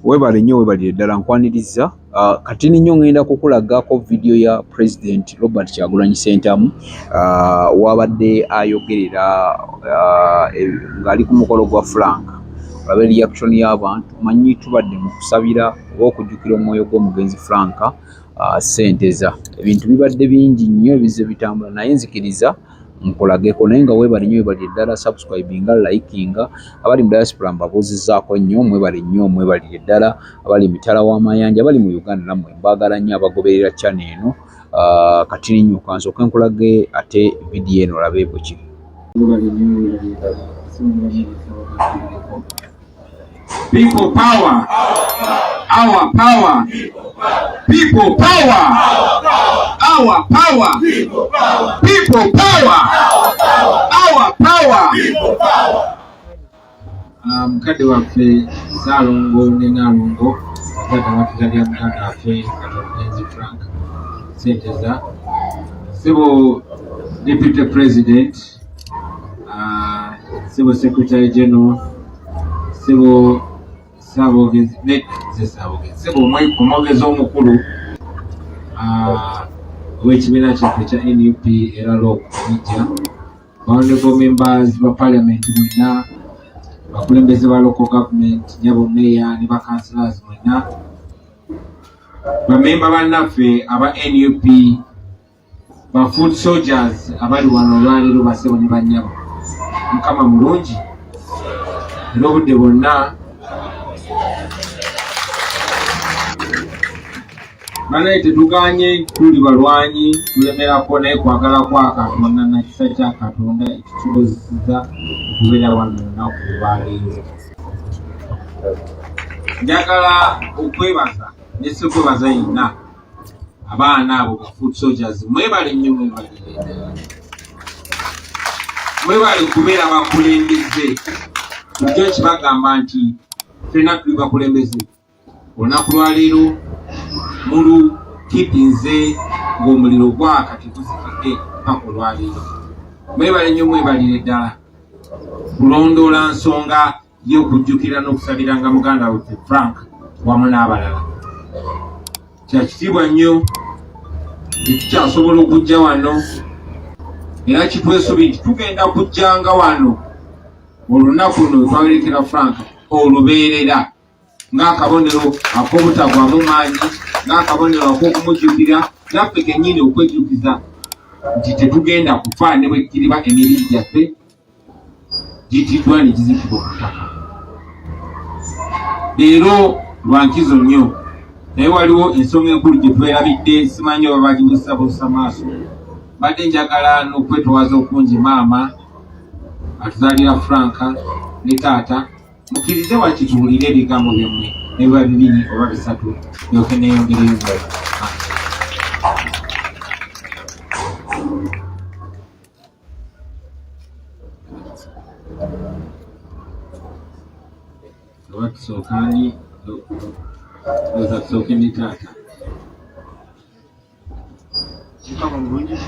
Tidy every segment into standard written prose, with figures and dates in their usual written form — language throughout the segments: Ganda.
webale nnyo webalire ddala nkwaniriza. Kati nnyo ngenda kukulagako video ya President Robert Kyagulanyi Ssentamu wabadde ayogerera ng'ali ku mukolo gwa Frank. Olabe reaction y'abantu, manyi tubadde mu kusabira oba okujjukira omwoyo gw'omugenzi Frank Ssenteza. Ebintu bibadde bingi nnyo ebize bitambula, naye nzikiriza nkulageko, naye nga weebale nnyo webalire ddala, subscribinga, likinga. Abali mu diaspora mbabuuzizzaako nnyo, mwebale nnyo mwebalire ddala. Abali mitala w'amayanja, abali mu Uganda nammwe mbaagala nnyo, abagoberera channel eno. Kati nnyo kansooke nkulage ate vidiyo eno olabe bwe kiri. People power, our power, people power, our power, people power, our power. Mukadde waffe Ssaalongo ne Nalongo mukadde watutalya mukadde waffe Katomugenzi Frank Ssenteza, Civil Deputy President, Civil Secretary General, Civil omwogezi omukulu w'ekibiina kyaffe kya NUP era lw'okujja, honorable members ba parliament mwenna, bakulembeze ba local government, nyabo mayor ne ba councillors mwenna, bamemba bannaffe aba NUP, ba foot soldiers abali wano olwaleero basebo ne bannyabo, Mukama mulungi era obudde bwonna. Banaye tetuganye tuli balwanyi, tulemerako naye kwagala kwa Katonda na kisa kya Katonda ekitubuzizza okubeera wano olunaku lwaleero. Njagala okwebaza ne sekwebaza yenna abaana abo ba foot soldiers, mwebale nnyo mwebale kubeera bakulembeze. Tujja kibagamba nti ffenna tuli bakulembeze. Olunaku lwaleero mulu kipinze ng'omuliro gwaka teguzikidde mpaka olwaleero. Mwebale nnyo mwebalire ddala kulondoola nsonga y'okujjukira n'okusabiranga muganda waffe Frank wamu n'abalala. Kya kitiibwa nnyo tekikyasobola okujja wano, era kitwesubi nti tugenda kujjanga wano olunaku luno twawerekera Frank olubeerera ng'akabonero ak'obutagwamu maanyi, ng'akabonero ak'okumujjukira, naffe kennyini okwejjukiza nti tetugenda kufa ne bwe kiriba emibiri gyaffe gitiddwa ne gizikibwa ku ttaka. Leero lwa nkizo nnyo, naye waliwo ensonga enkulu gye twerabidde, simanyi oba bagibuusabuusa maaso. Badde njagala n'okwetwaza okungi maama atuzaalira Frank ne taata, mukkirize waki tuwulire ebigambo byammwe ne biba bibiri oba bisatu byoke neeyongereyo. Oba tusookani oza tusooke ne taata. Mukama mulungi,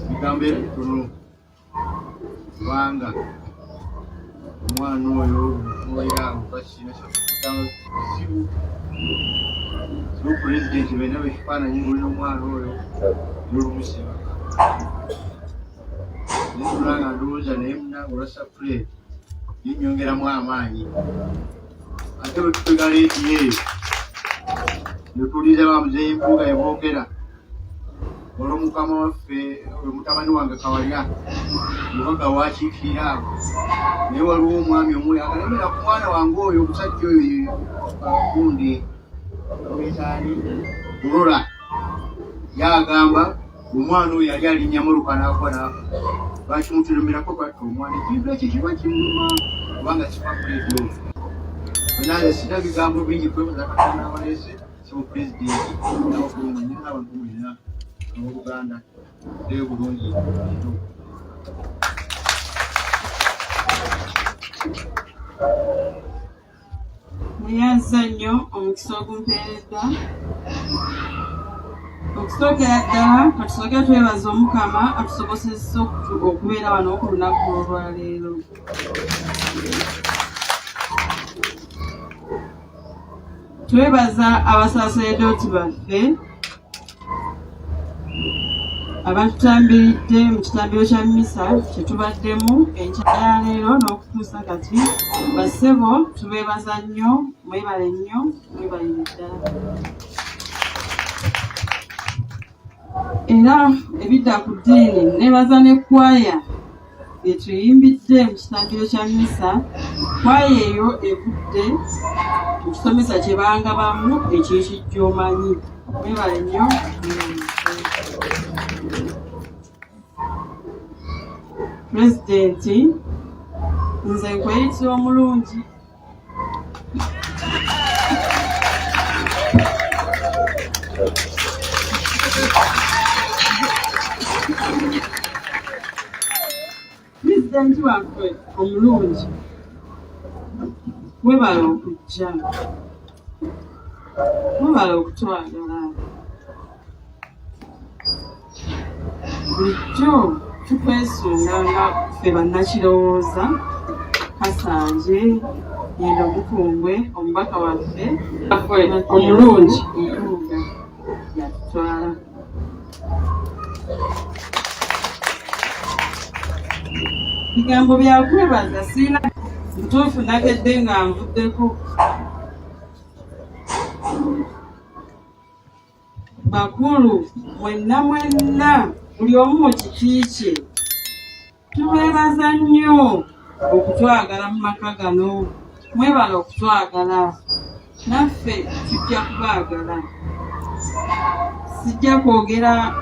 bigambo ebitono kubanga omwana oyo oyawo bakina kyakutanga kizibu pulezidenti bena bekifaananyi ngulina omwana oyo nolumusiba nentulanga ndowooza naye munange olwasa pulezidenti yinyongeramu amaanyi ate bwetupega leediyo eyo netuwuliriza bamuzeeyi embuga yeboogera olw'omukama waffe mutabani wange Kawalya mubaga wakiikirira abo, naye waliwo omwami omu agalemera ku mwana wange oyo omusajja oyo gundi wetaani Kulola, yagamba omwana oyo yali alinnyamu olukanaakona bakimutulemerako kwata omwana ekintu ekyo kiba kimuma kubanga kiva kuleediyo. Nange sina bigambo bingi kwebaza Katonda abaleese Civil President n'abakulumanya n'abantu mwenna Uganda leo bulungi. Muyanza nnyo omukisa ogumpeereza Okusookera ddala katusooke twebaza Omukama atusobozesa okubeera wano ku lunaku olwaleero. Twebaza abasaaseredooti baffe abatutambiridde mu kitambiro kya mmisa kye tubaddemu enkya ya leero n'okutuusa kati. Bassebo tubeebaza nnyo, mwebale nnyo, mwebalire ddala. Era ebidda ku ddiini nebaza n'ekkwaya etuyimbidde mu kitambiro kya mmisa. Kwaya eyo evudde mu kisomesa kye bangabamu ekyekijjoomanyi. Mwebale nnyo. Pulezidenti, nze nkweyitira omulungi. Pulezidenti waffe omulungi, webala okujja, webala okutwagala. Bulijjo tukwesunga nga ffe bannakirowooza. Kasanje yenda Omukungwe omubaka waffe omulungi Mpuuga yatutwala. Bigambo byakwebaza sirina ntuufu nakedde nga nvuddeko. Bakulu mwenna buli omu mu kiti kye tubeebaza nnyo okutwagala mu maka gano. Mwebala okutwagala, naffe tujja kubaagala. Sijja kwogera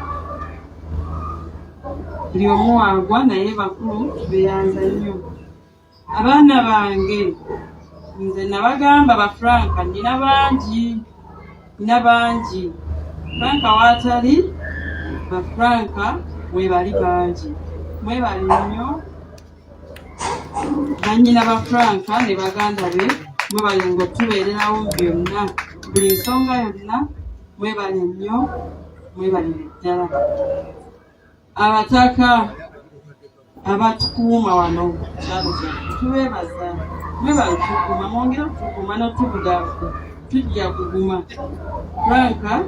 buli omu wagwa, naye bakulu tubeeyanza nnyo. Abaana bange nze nabagamba ba Franka nina bangi. Franka waatali ba Franka mwebali bangi. Mwebali nnyo bannyina ba Franka ne baganda be, mwebali ng'otubeererawo byonna, buli nsonga yonna. Mwebali nnyo, mwebalire ddala. Abataka abatukuuma wano kyalo kyaffe tubeebaza. Mwebali tukuuma, mwongere okutukuuma n'otubudaafu, tujja kuguma. Franka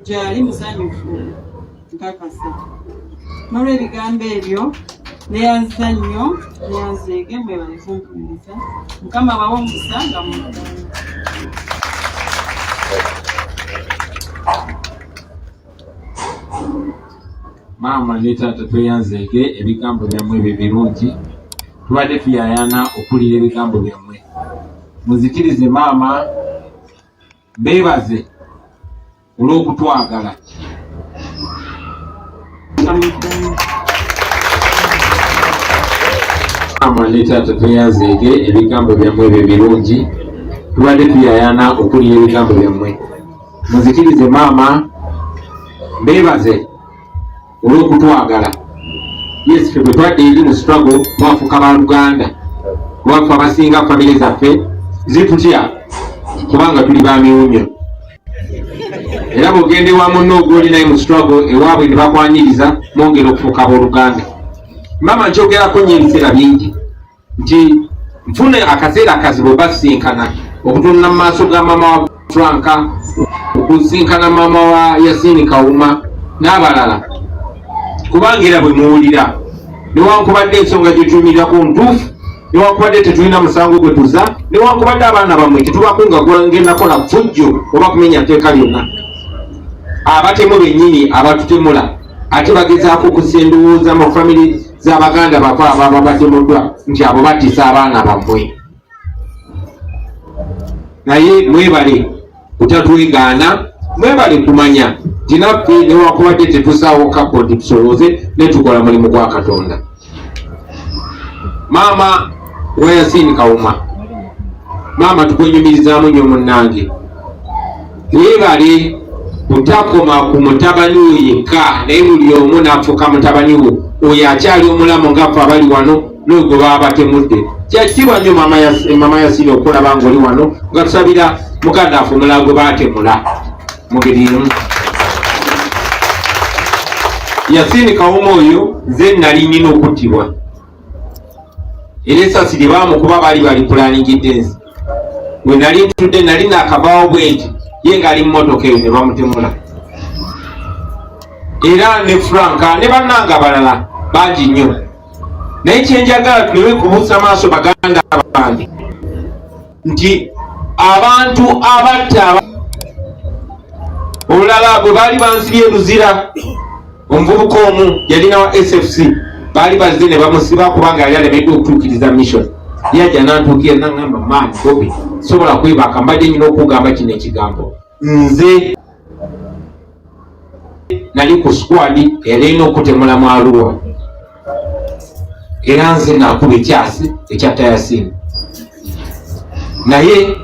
gyali musanyufu nkakasa. N'olw'ebigambo ebyo neyanza nnyo, neyanzeege. Mwebale kumpuliriza. Mukama bawe omukisa nga munda. Maama ne taata tweyanzeege, ebigambo byammwe ebyo birungi. Tubadde tuyayana okuwulira ebigambo byammwe. Muzikirize maama, beebaze olw'okutwagala. Maama ne taata tweyanzeege, ebigambo byammwe ebyo birungi. Tubadde tuyayana okuwulira ebigambo byammwe. Muzikirize maama, beebaze olw'okutwagala. Yes, ffe bwe twadde eri mu struggle mwafuuka ba Luganda. Lwaffe abasinga famire zaffe zitutya kubanga tuli ba miwunyo. Era bw'ogenda ewa munno ogw'oli naye mu struggle ewaabwe ne bakwanyiriza mwongera okufuuka ab'Oluganda. Maama nkyogerako nnyo ebiseera bingi nti nfune akaseera akazibu basinkana okutunula mu maaso ga maama wa Franka, okusinkana maama wa Yasini Kawuma n'abalala. Kubanga era bwe muwulira newankubadde ensonga gye tunyumirako ntuufu, newankubadde tetulina musango gwe tuza, newankubadde abaana bammwe tetubakunga gwennakola fujjo oba kumenya tteeka lyonna. Abatemu bennyini abatutemula ate bagezaako okussa endowooza mu famire z'Abaganda bafe ababa batemuddwa nti abo battisa abaana bammwe. Naye mwebale kutatwegaana, mwebale kumanya nti naffe newankubadde tetusaawo kapodi tusolooze ne tukola mulimu gwa Katonda. Maama wa Yasini Kawuma, maama tukwenyumirizaamu nnyo munnange. Weebale kutakoma ku mutabani wo yekka, naye buli omu n'afuuka mutabani wo, oyo akyali omulamu ngaffe abali wano n'ogwe baba batemudde. Kyakitiibwa nnyo maama Yasini okulaba ng'oli wano nga tusabira muganda affe omulala gwe baatemula mu ngeri emu. Yasini Kawumo oyo nze nali nnina okuttibwa era essasi lye baamukuba bali planingidde nze we nali ntudde nali naakabaawo bwenti ye ng'ali mu mmotoka eyo ne bamutemula era ne Franka ne bannanga abalala bangi nnyo naye kyenjagala tuleme kubuusa maaso baganda bange nti abantu abatta olulala bwe baali bansibye Luzira omuvubuka omu yalina wa SFC baali bazze ne bamusiba kubanga yali alemedde okutuukiriza mission yajja nantuukira nangamba maani Bobi sobola kwebaka mbadde nyina okugamba kino ekigambo nze nali ku squad erina okutemula mu Arua era nze nakuba ekyasi ekya Tayasini naye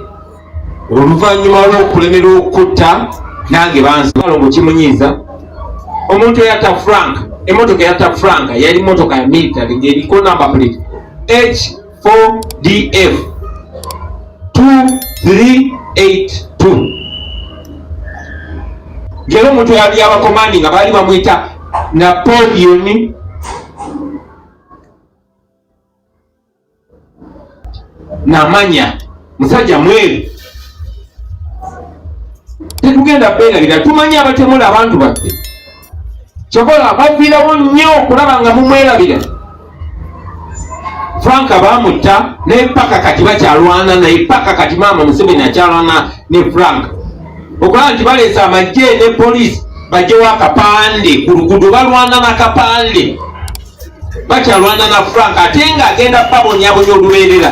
oluvannyuma lw'okulemerwa okutta nange bansibala mukimunyiiza omuntu eyatta Frank emotoka eyatta Frank yali motoka ya military ng'eriko number plate H4DF 2382 ngero omuntu yali abakomandi nga baali bamuyita Napoleon Namanya musajja mweru tetugenda beerabira tumanyi abatemula abantu baffe kyokola baviirawo nnyo okulaba nga mumwerabira Frank baamutta naye paka kati bakyalwana naye paka kati maama Museveni akyalwana ne Frank okulaba nti baleese amagye ne poliisi bajjewo akapande ku luguudo balwana n'akapande bakyalwana na Frank ate ng'agenda babonyabonya olubeerera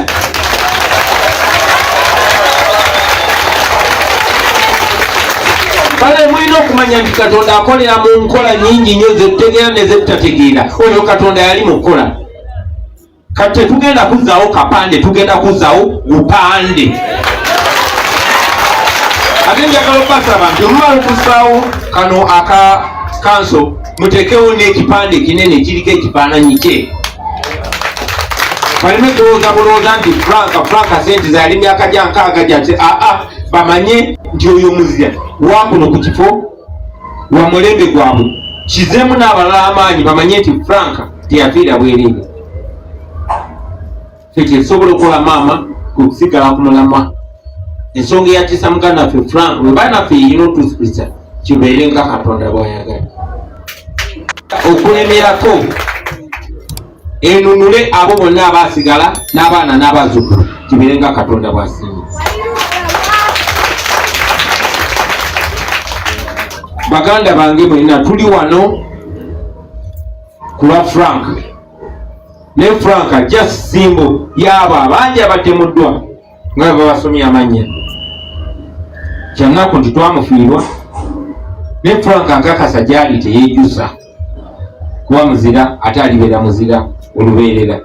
bale mwina okumanya nti Katonda akolera mu nkola nyingi nnyo zetutegeera ne zetutategeera oyo Katonda yali mukola kati tetugenda kuzzaawo kapande tugenda kuzzaawo bupande ate njagala okubasaba nti omumala okussaawo kano aka kanso mutekewo n'ekipande kinene kiriko ekifaananyi kye baleme kulowooza bulowooza nti Franka sente zaali myaka gya nkaaga gyate bamanye nti oyo muzira wakuno ku kifo wa mulembe gwabwe kizeemu n'abalala amaanyi bamanye nti Franka teyafiira bwereere kyekisobola okukola maama kusigala ku mulamwa ensonga eyatiisa muganda waffe Frank bwe banaffe yina otuspisa kibeere nga Katonda bw'ayagala okulemerako enunule abo bonna abaasigala n'abaana n'abazzukulu kibeere nga Katonda bw'asiimye. Baganda bange mwenna tuli wano kuba Frank ne Frank ajja simbo y'abo abangi abatemuddwa nga babasomye amannya kyannaku nti twamufiirwa ne Frank akakasa gyali teyeejusa kuba muzira ate alibeera muzira olubeerera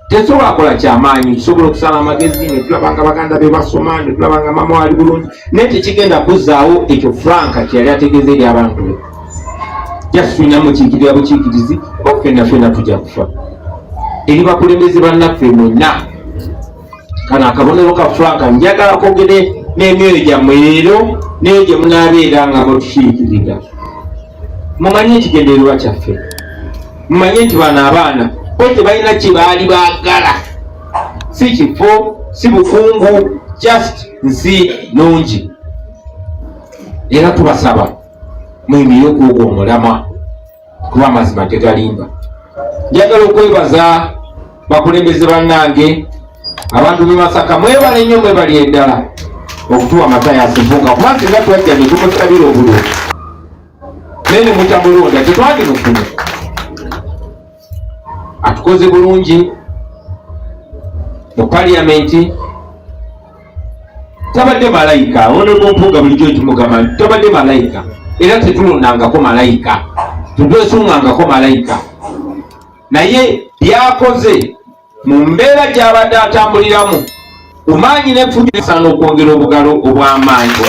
tesobola kola kyamaanyi kisobola okusala amagezi ne tulabanga baganda be basoma ne tulabanga mama wali bulungi naye tekigenda kuzzaawo ekyo Frank kyeyali ategeeza eri abantu be jasitulina mukiikirira bukiikirizi oba ffenna tujja kufa eri bakulembeze bannaffe mwenna kano akabonero ka Frank njagala kwogere n'emyoyo gyammwe leero neyo gye munaabeera nga mutukiikirira mumanye ekigendererwa kyaffe mumanye nti bano abaana bo tebalina kye baali baagala si kifo si bukungu just nsi nungi era tubasaba mwemire okuogwa omulamwa kuba amazima tegalimba. Njagala okwebaza bakulembeze bannange abantu b'e Masaka mwebale nnyo mwebali eddala okutuwa Matayasi Mpunga kuba singa twajja ne tumusabira obulungi naye ne mutamulonda tetwali mufune atukoze bulungi mu paliyamenti tabadde malayika Honorable Mpunga bulijjo kimugamba tabadde malayika era tetulondangako malayika tetwesungangako malayika naye byakoze mu mbeera gy'abadde atambuliramu umaanyi nefusaana okwongera obugalo obw'amaanyi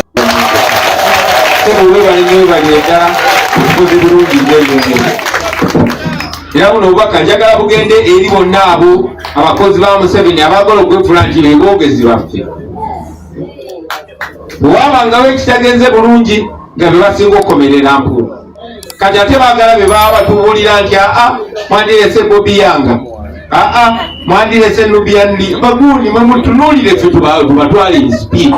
sebwebalinyo eddala tukoze bulungi ngeyo era buno obubaka njagala bugende eri bonna abo abakozi ba Museveni abaagala okwefula nti beeboogezi baffe bwewabangawo ekitagenze bulungi nga be basinga okukomerera mpula kati ate baagala be baba batubuulira nti mwandirese Bobi yanga mwandirese Nubian baguuni mwemutunuulire ffe tubatwale inspiika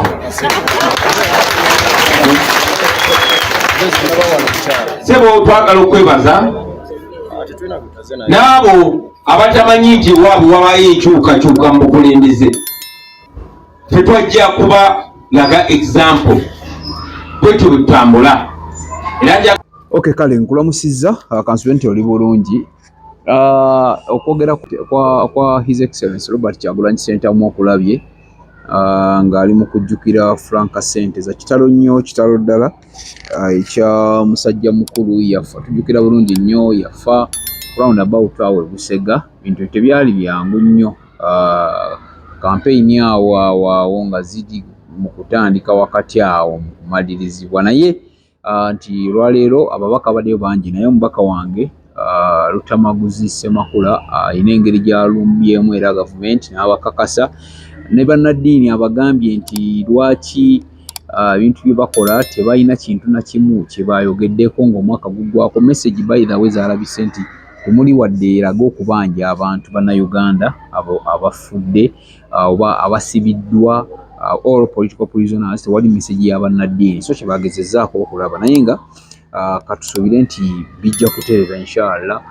sebo twagala okwebaza n'abo abatamanyi nti waabwe wabayo enkyukakyuka mu bukulembeze tetwajja kuba laga example bwetyo bwetutambula era okay kale nkulamusizza kansube nti oli bulungi okwogera kwa his excellence Robert Kyagulanyi Ssentamu okulabye ng'ali mu kujjukira franka ssente za kitalo nnyo kitalo ddala ekya musajja mukulu yafa tujjukira bulungi nnyo yafa roundabout awo Busega bintu tebyali byangu nnyo kampeyini awo nga ziri mu kutandika wakati awo mu kumalirizibwa naye nti lwaleero ababaka baddeyo bangi naye omubaka wange Lutamaguzi Ssemakula ayina engeri gy'alumbyemu era gavumenti n'abakakasa ne bannaddiini abagambye nti lwaki ebintu bye bakola tebalina kintu na kimu kye bayogeddeko ng'omwaka guggwako message by the way zaalabise nti temuli wadde eraga okubanja abantu bannayuganda abafudde oba abasibiddwa all political prisoners tewali message y'abannaddiini so kyebagezezzaako okulaba naye nga katusuubire nti bijja kutereera inshallah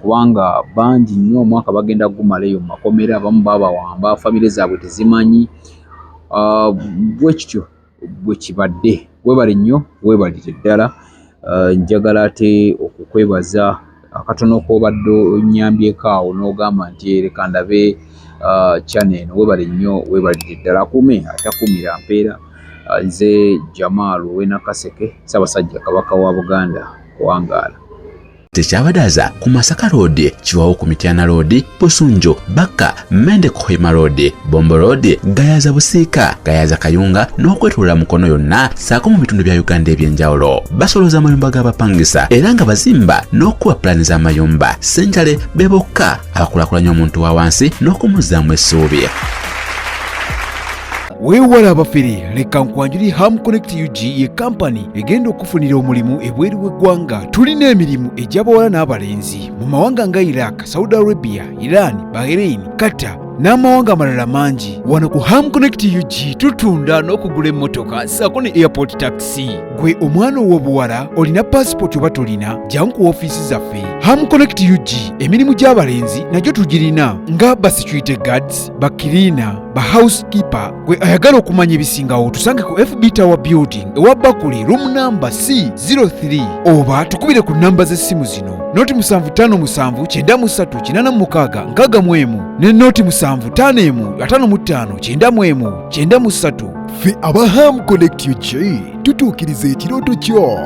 kubanga bangi nnyo omwaka bagenda gumalayo mu makomera abamu babawamba famire zaabwe tezimanyi bwekityo bwe kibadde webale nnyo webalire ddala njagala ate okukwebaza akatono k'obadde onnyambyeko awo n'ogamba nti leka ndabe channel eno webale nnyo webalire ddala akume atakumira mpeera nze Jamaalu Wenakaseke Ssaabasajja Kabaka wa Buganda kuwangaala tekyabadaza ku Masaka Road, Chiwawo ku Mityana Road, Busunjo, Baka, Mende Kohima Road, Bombo Road, Gayaza Busiika, Gayaza Kayunga n'okwetulula Mukono yonna saako mu bitundu bya Uganda eby'enjawulo. Basoloza amayumba g'abapangisa era nga bazimba n'okuwa pulaani z'amayumba. Ssentale be bokka abakulaakulanya omuntu wa wansi n'okumuzzaamu essuubi. Weewala abafere leka nkwanjuli Ham Connect UG ye kampani egenda okufunira omulimu ebweru w'eggwanga. Tulina emirimu egy'abawala n'abalenzi mu mawanga nga Iraq, Saudi Arabia, Iran, Bahrain, Qatar n'amawanga amalala mangi. Wano ku Ham Connect UG tutunda n'okugula emmotoka ssaako ne airport taxi. Gwe omwana ow'obuwala olina passport oba tolina jangu ku ofiisi zaffe. Ham Connect UG emirimu gy'abalenzi nagyo tugirina nga ba security guards, ba cleaner, ba housekeeper. Gwe ayagala okumanya ebisingawo tusange ku FB Tower Building ewa Bakuli room number C03 oba tukubire ku namba z'essimu zino noti 7593 ne noti 7555 Ffe aba Ham Connect UG tutuukiriza ekirooto kyo.